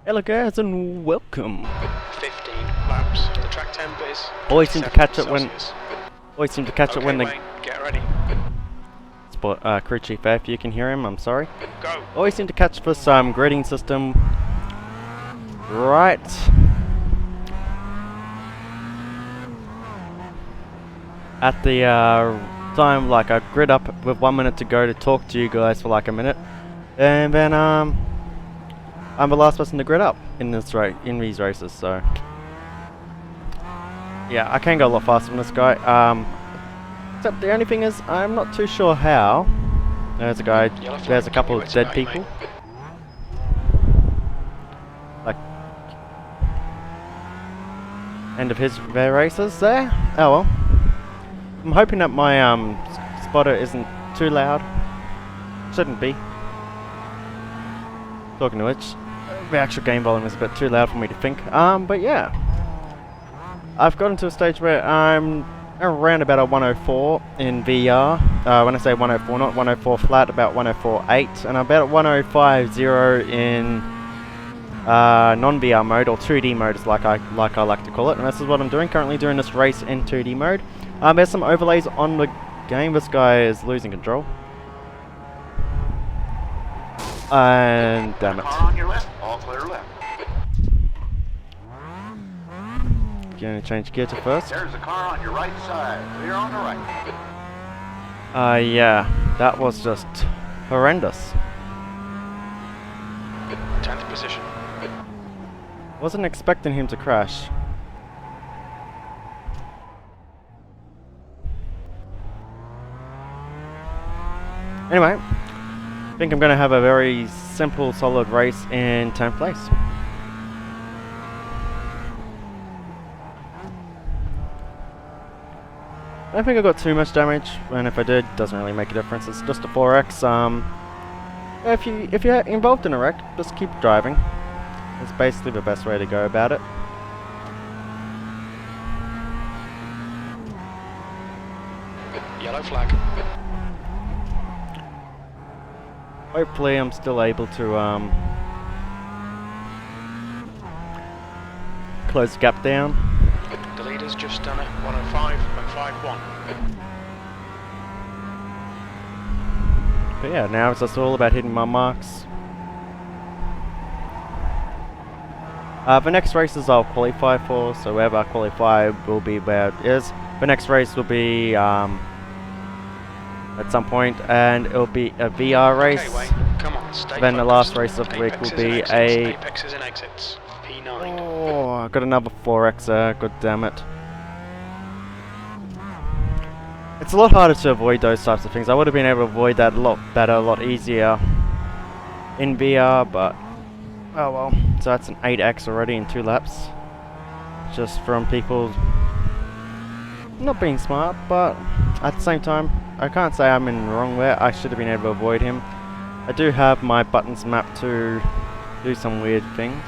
Hello guys and welcome. 15 laps. The track temp is Always seem to catch it when Okay, they Wayne, get ready. spot crew chief if you can hear him, I'm sorry. Go. Always seem to catch for some grading system right at the time, like I grid up with 1 minute to go to talk to you guys for like a minute, and then I'm the last person to grid up in these races, so yeah, I can go a lot faster than this guy. Except the only thing is, I'm not too sure how. There's a guy. There's a couple of dead people. Like end of their races there. Oh well. I'm hoping that my spotter isn't too loud. Shouldn't be. Talking to which, the actual game volume is a bit too loud for me to think. But yeah, I've gotten to a stage where I'm around about a 104 in VR. When I say 104, not 104 flat, about 104.8, and I'm about 105.0 in non-VR mode, or 2D mode, is like I like to call it. And this is what I'm doing currently, doing this race in 2D mode. There's some overlays on the game. This guy is losing control. And damn it. On your left, all clear left. Gonna change gear to first. There's a car on your right side. Clear on the right. Yeah, that was just horrendous. 10th position. Wasn't expecting him to crash. Anyway, I think I'm gonna have a very simple, solid race in 10th place. I don't think I got too much damage, and if I did, doesn't really make a difference. It's just a 4X. If you're involved in a wreck, just keep driving. It's basically the best way to go about it. Yellow flag. Hopefully, I'm still able to close the gap down. The leader's just done it. 105.51. But yeah, now it's just all about hitting my marks. The next races I'll qualify for, so wherever I qualify will be where it is. The next race will be at some point, and it'll be a VR race. Okay, Wayne, come on, stay Then the focused. last race of the week will Apexes be and a... Apexes and exits. P9. Oh, I got another 4X there, god damn it. It's a lot harder to avoid those types of things. I would have been able to avoid that a lot better, a lot easier in VR, but oh well. So that's an 8X already in 2 laps. Just from people not being smart, but at the same time, I can't say I'm in the wrong there. I should have been able to avoid him. I do have my buttons mapped to do some weird things,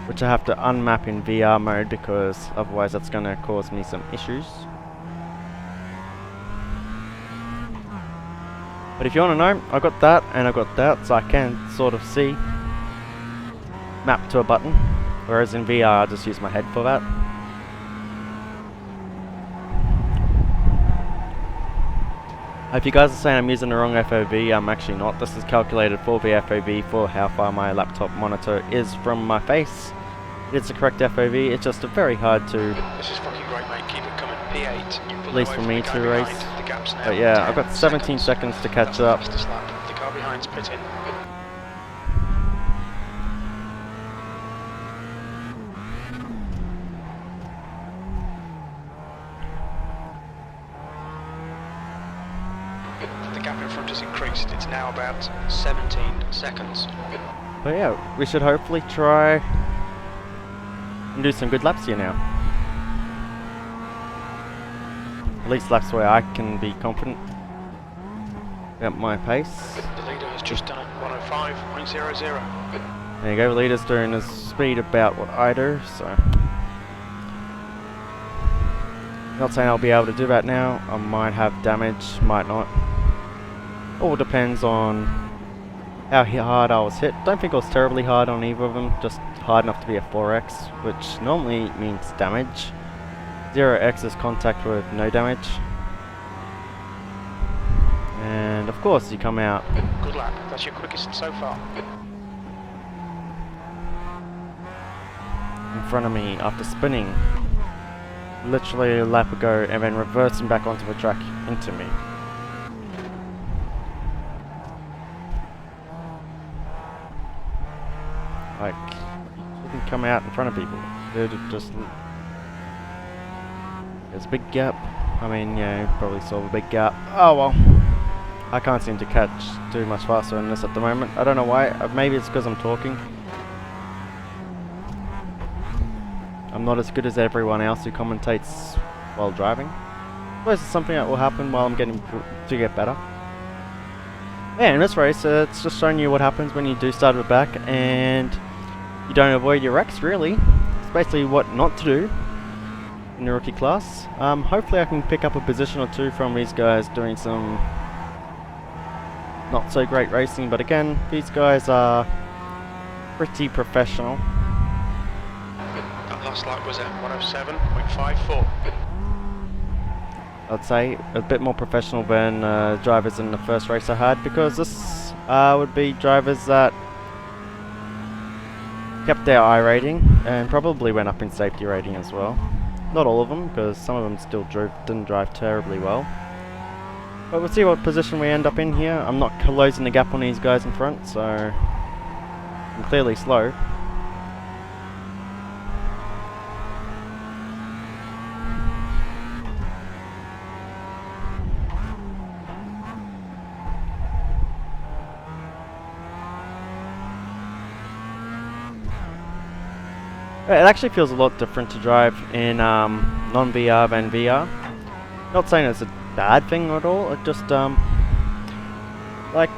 which I have to unmap in VR mode because otherwise that's going to cause me some issues. But if you want to know, I've got that and I've got that, so I can sort of see map to a button, whereas in VR I just use my head for that. If you guys are saying I'm using the wrong FOV, I'm actually not. This is calculated for the FOV for how far my laptop monitor is from my face. It's the correct FOV, it's just very hard to... This is fucking great, mate. Keep it coming. P8. At least for me to race. But yeah, I've got 17 seconds to catch up. The car behind's pitting. The gap in front has increased. It's now about 17 seconds. But yeah, we should hopefully try and do some good laps here now. At least laps where I can be confident about my pace. The leader has just done it. 105.00. There you go, the leader's doing his speed about what I do, so... Not saying I'll be able to do that now. I might have damage, might not. All depends on how hard I was hit. Don't think I was terribly hard on either of them, just hard enough to be a 4x, which normally means damage. 0x is contact with no damage. And of course you come out. Good lap. That's your quickest so far. In front of me after spinning literally a lap ago and then reversing back onto the track into me. Like, you can come out in front of people. They're just... There's a big gap. I mean, yeah, you probably saw the big gap. Oh well. I can't seem to catch too much faster than this at the moment. I don't know why. Maybe it's because I'm talking. I'm not as good as everyone else who commentates while driving. I suppose it's something that will happen while I'm getting to get better. Yeah, in this race, it's just showing you what happens when you do start at the back and you don't avoid your wrecks, really. It's basically what not to do in the rookie class. Hopefully I can pick up a position or two from these guys doing some not so great racing, but again, these guys are pretty professional. That last lap was at 107.54. I'd say a bit more professional than drivers in the first race I had, because this would be drivers that kept their I rating and probably went up in safety rating as well. Not all of them, because some of them still didn't drive terribly well. But we'll see what position we end up in here. I'm not closing the gap on these guys in front, so I'm clearly slow. It actually feels a lot different to drive in non-VR than VR. Not saying it's a bad thing at all, it just like,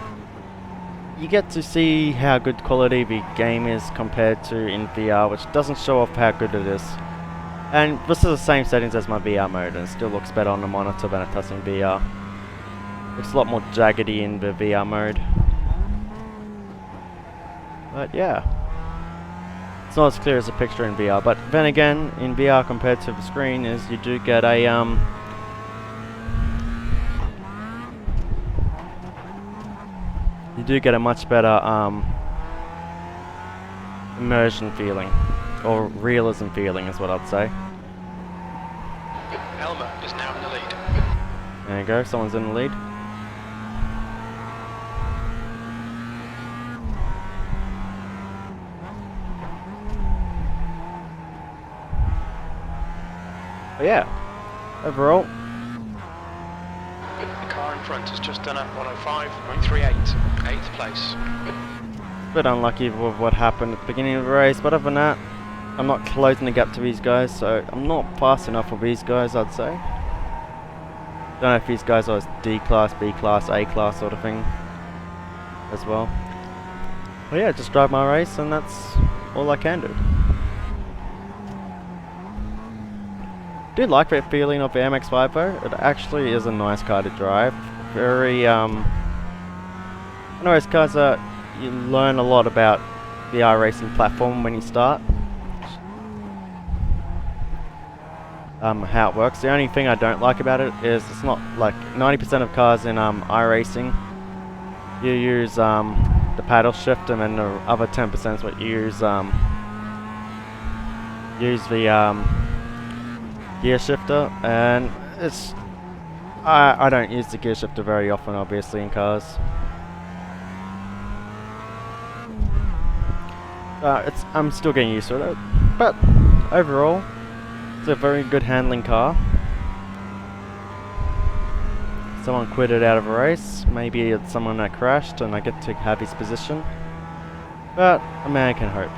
you get to see how good quality the game is compared to in VR, which doesn't show off how good it is. And this is the same settings as my VR mode, and it still looks better on the monitor than it does in VR. Looks a lot more jaggedy in the VR mode. But yeah, it's not as clear as a picture in VR, but then again, in VR compared to the screen, is you do get a much better immersion feeling, or realism feeling is what I'd say. Elmer is now in the lead. There you go, someone's in the lead. But yeah, overall, the car in front has just done a 105.38, 8th place. a bit unlucky with what happened at the beginning of the race, but other than that, I'm not closing the gap to these guys, so I'm not fast enough for these guys, I'd say. Don't know if these guys are D class, B class, A class sort of thing as well. But yeah, just drive my race and that's all I can do. I do like that feeling of the MX5 though. It actually is a nice car to drive. Very, I know those cars that you learn a lot about the iRacing platform when you start. How it works. The only thing I don't like about it is it's not like 90% of cars in iRacing. You use the paddle shift, and then the other 10% is what you use the gear shifter, and it's I don't use the gear shifter very often, obviously, in cars. I'm still getting used to it, but overall, it's a very good handling car. Someone quitted out of a race. Maybe it's someone that crashed, and I get to have his position. But a man can hope.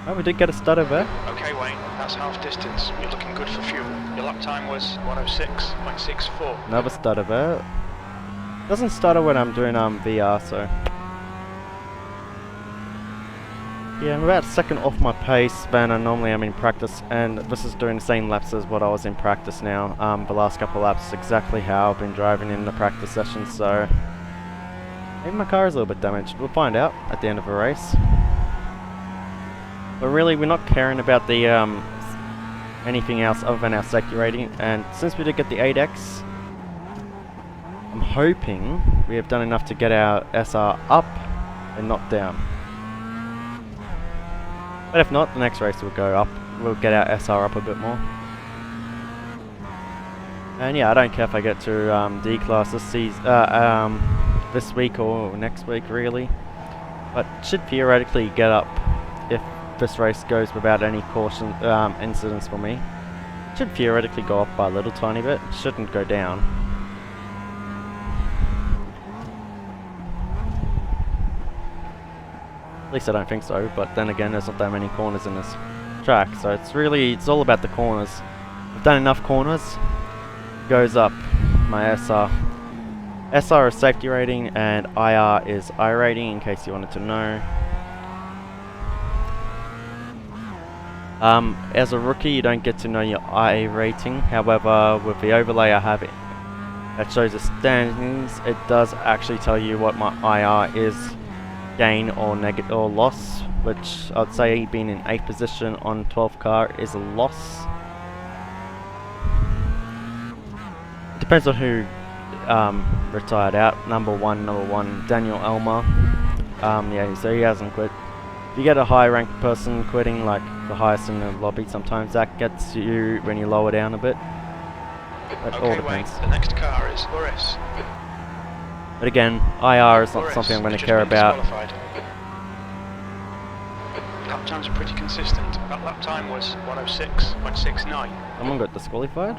Oh, we did get a stutter there. Okay, Wayne, that's half distance. You're looking good for fuel. Your lap time was 106.64. Another stutter there. Doesn't stutter when I'm doing VR, so. Yeah, I'm about a second off my pace than I normally am in practice, and this is doing the same laps as what I was in practice now. The last couple of laps is exactly how I've been driving in the practice sessions, so maybe my car is a little bit damaged. We'll find out at the end of a race. But really, we're not caring about the anything else other than our safety rating, and since we did get the 8X, I'm hoping we have done enough to get our SR up and not down. But if not, the next race will go up. We'll get our SR up a bit more. And yeah, I don't care if I get to D class this week or next week, really. But should theoretically get up if this race goes without any caution incidents for me. Should theoretically go up by a little tiny bit. Shouldn't go down. At least I don't think so, but then again, there's not that many corners in this track, so it's all about the corners. I've done enough corners, goes up my SR. SR is safety rating, and IR is iRating, in case you wanted to know. As a rookie, you don't get to know your IA rating, however, with the overlay I have that shows the standings, it does actually tell you what my IR is. Gain or negative or loss, which I'd say being in 8th position on 12th car is a loss. It depends on who retired out. Number one, Daniel Elmer. Yeah, so he hasn't quit. If you get a high ranked person quitting, like the highest in the lobby, sometimes that gets you when you lower down a bit. It all depends. The next car is Boris. But again, IR is not something I'm going to care about. Lap times are pretty consistent. That lap time was 106.69. Someone got disqualified?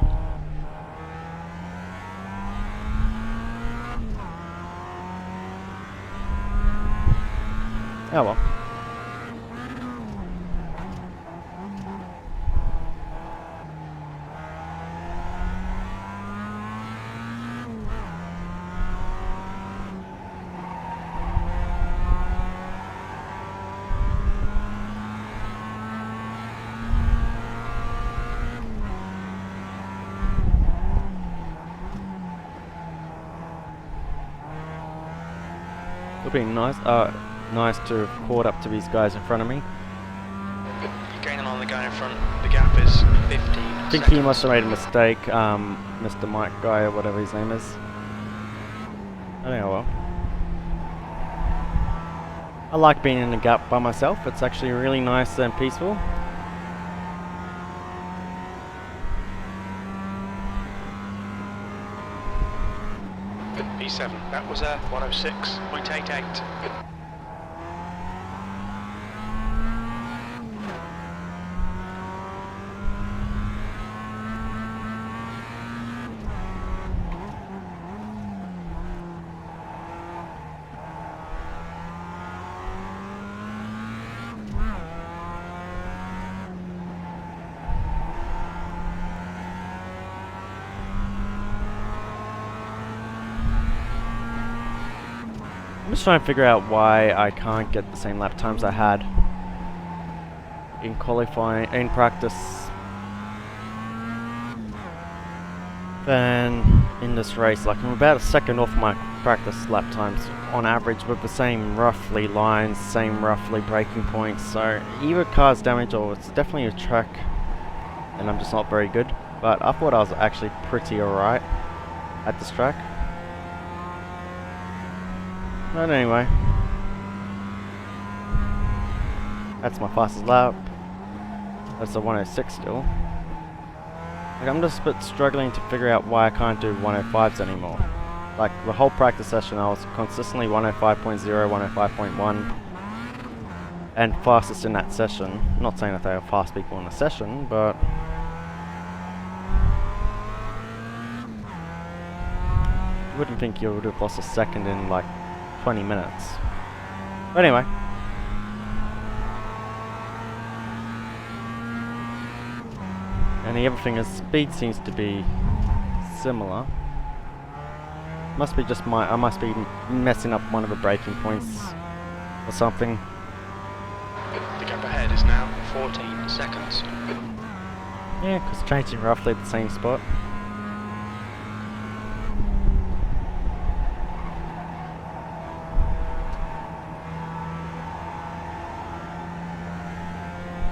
Oh well. Would be nice to have caught up to these guys in front of me. You're gaining on the guy in front. The gap is 15 I think he must have made a mistake, Mr. Mike guy or whatever his name is. I don't know. Well, I like being in the gap by myself. It's actually really nice and peaceful. P7, that was a 106.88. I'm just trying to figure out why I can't get the same lap times I had in qualifying, in practice, than in this race. Like, I'm about a second off my practice lap times on average with the same roughly lines, same roughly braking points. So either car's damaged or it's definitely a track and I'm just not very good. But I thought I was actually pretty alright at this track. But anyway, that's my fastest lap. That's a 106 still. Like, I'm just a bit struggling to figure out why I can't do 105s anymore. Like, the whole practice session I was consistently 105.0, 105.1 and fastest in that session. I'm not saying that they are fast people in the session, but you wouldn't think you would have lost a second in like 20 minutes. But anyway. And the other thing is, speed seems to be similar. Must be just I must be messing up one of the braking points or something. ahead is now 14 seconds. Yeah, because changing roughly the same spot.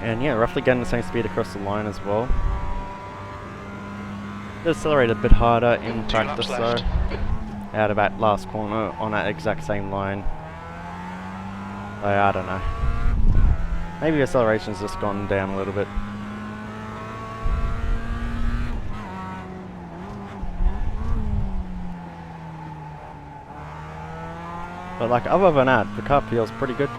And yeah, roughly getting the same speed across the line as well. Accelerate a bit harder in 2 laps practice though. left. Out of that last corner on that exact same line. So I don't know. Maybe acceleration's just gone down a little bit. But like other than that, the car feels pretty good.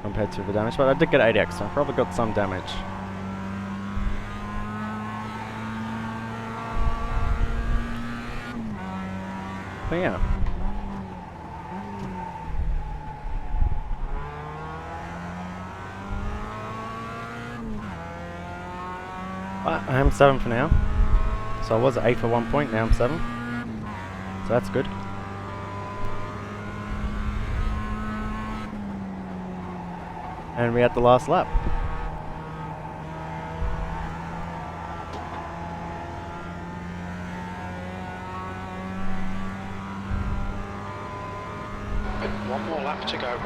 Compared to the damage, but I did get 8x, so I probably got some damage. But yeah. I am 7 for now. So I was at 8 for 1 point, now I'm 7. So that's good. And we had the last lap. One more lap to go.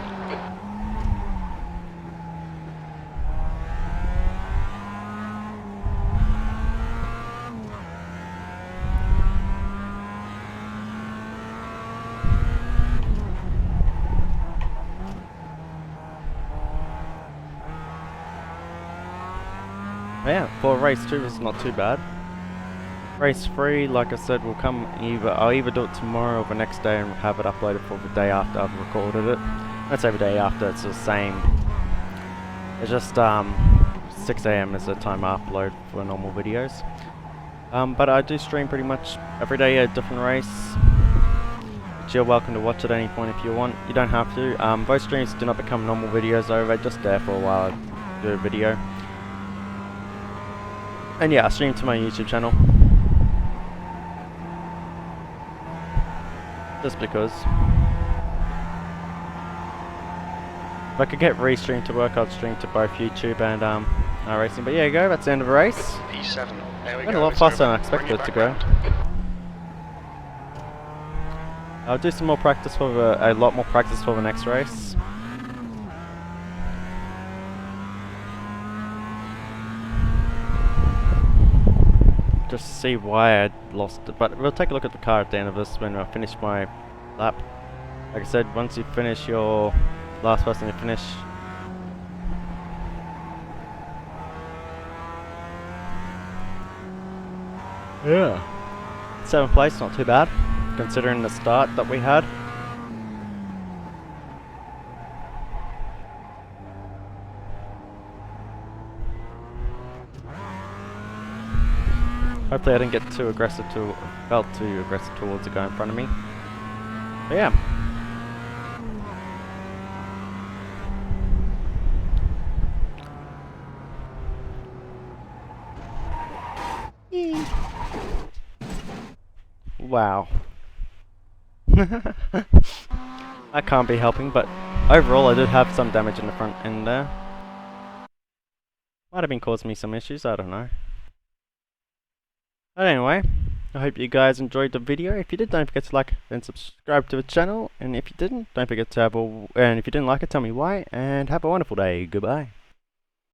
Yeah, for race 2 it's not too bad. Race 3, like I said, will come I'll either do it tomorrow or the next day and have it uploaded for the day after I've recorded it. Let's say the day after, it's the same. It's just 6 AM is the time I upload for normal videos. But I do stream pretty much every day a different race. Which you're welcome to watch at any point if you want. You don't have to. Those streams do not become normal videos though, they're just there for a while I do a video. And yeah, I stream to my YouTube channel. Just because. If I could get restream to work, I'd stream to both YouTube and iRacing. But yeah, go, that's the end of the race. P7. There we Went go. a lot it's faster than I over. expected Bring it to back go. round. I'll do some more practice for a lot more practice for the next race. Just to see why I lost it, but we'll take a look at the car at the end of this when I finish my lap. Like I said, once you finish your last person to finish. Yeah. 7th place, not too bad, considering the start that we had. Hopefully I didn't get too aggressive felt too aggressive towards the guy in front of me. But yeah. Wow. I can't be helping, but overall I did have some damage in the front end there. Might have been causing me some issues, I don't know. But anyway, I hope you guys enjoyed the video. If you did, don't forget to like and subscribe to the channel. And if you didn't, don't forget to and if you didn't like it, tell me why. And have a wonderful day. Goodbye.